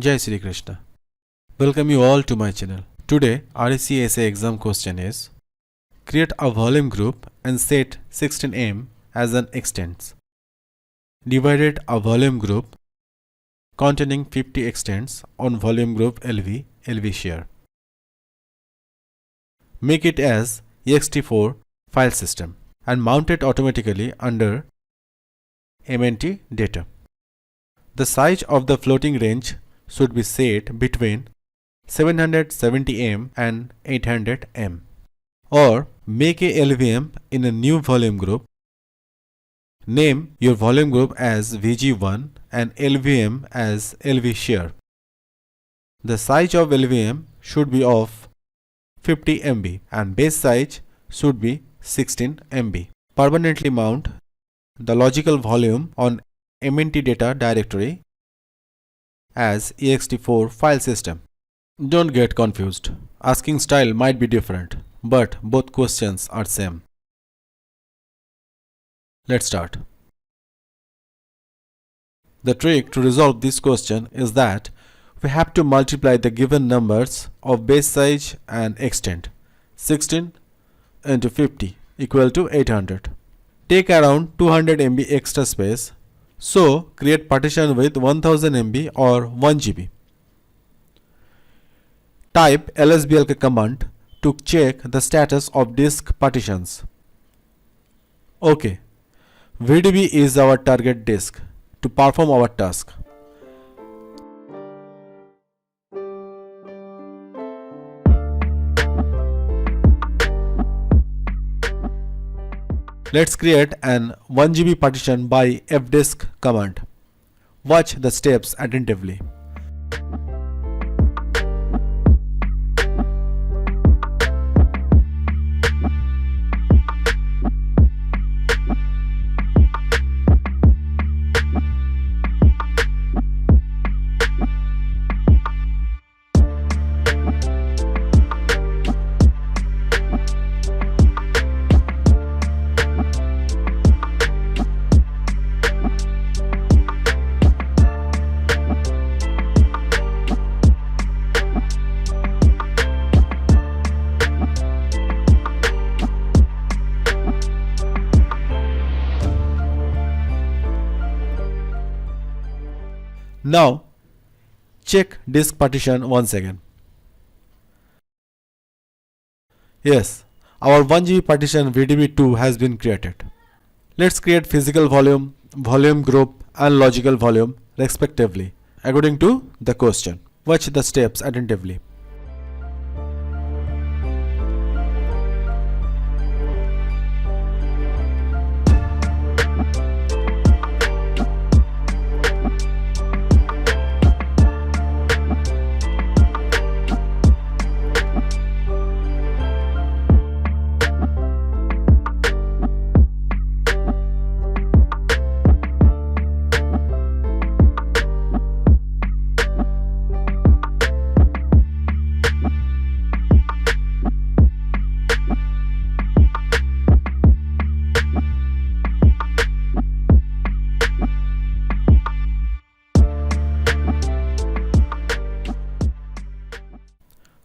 Jai Shri Krishna. Welcome you all to my channel. Today RHCSA exam question is: create a volume group and set 16M as an extents. Divided a volume group containing 50 extents on volume group LV share. Make it as ext4 file system and mount it automatically under MNT data. The size of the floating range should be set between 770M and 800M. Or make a LVM in a new volume group. Name your volume group as VG1 and LVM as LV share. The size of LVM should be of 50 MB and base size should be 16 MB. Permanently mount the logical volume on MNT data directory as ext4 file system. Don't get confused. Asking style might be different, but both questions are same. Let's start. The trick to resolve this question is that we have to multiply the given numbers of base size and extent. 16 into 50 equal to 800. Take around 200 MB extra space. So create partition with 1000 MB or 1 GB. Type lsblk command to check the status of disk partitions. OK. VDB is our target disk to perform our task. Let's create an 1 GB partition by fdisk command. Watch the steps attentively. Now, check disk partition once again. Yes, our 1 GB partition VDB2 has been created. Let's create physical volume, volume group and logical volume respectively according to the question. Watch the steps attentively.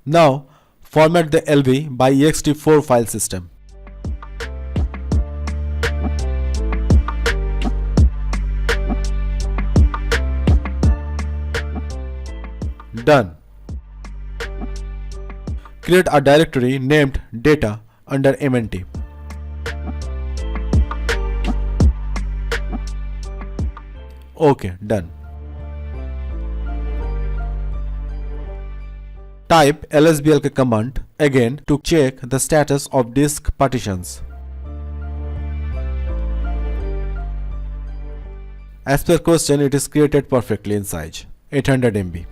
Now, format the LV by ext4 file system. Done. Create a directory named data under MNT. OK, done. Type lsblk command again to check the status of disk partitions. As per question, it is created perfectly in size 800 MB.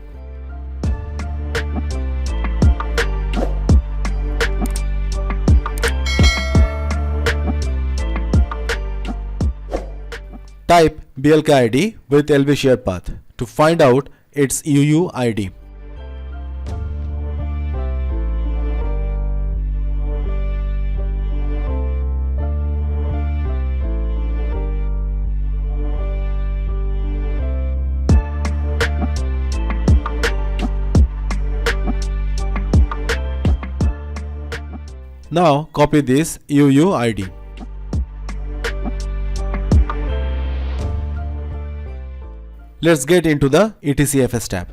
Type blk ID with LV share path to find out its UUID. Now copy this UUID. Let's get into the ETCFS tab.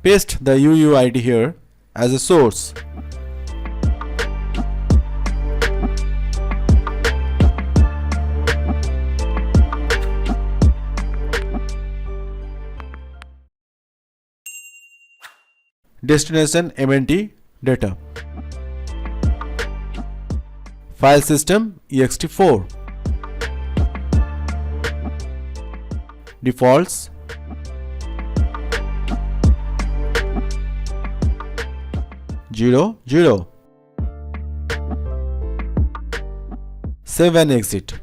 Paste the UUID here as a source. Destination MNT data. File system ext4. Defaults. Zero, zero. Save and exit.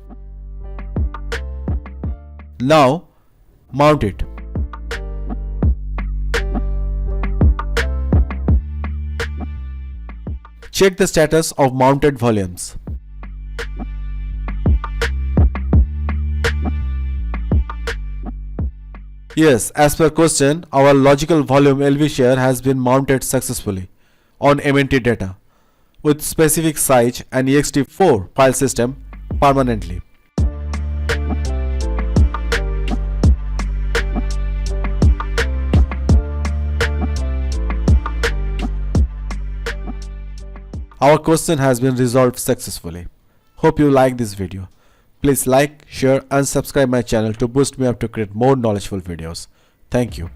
Now mount it. Check the status of mounted volumes. Yes, as per question, our logical volume LV share has been mounted successfully on MNT data with specific size and ext4 file system permanently. Our question has been resolved successfully. Hope you like this video. Please like, share and subscribe my channel to boost me up to create more knowledgeable videos. Thank you.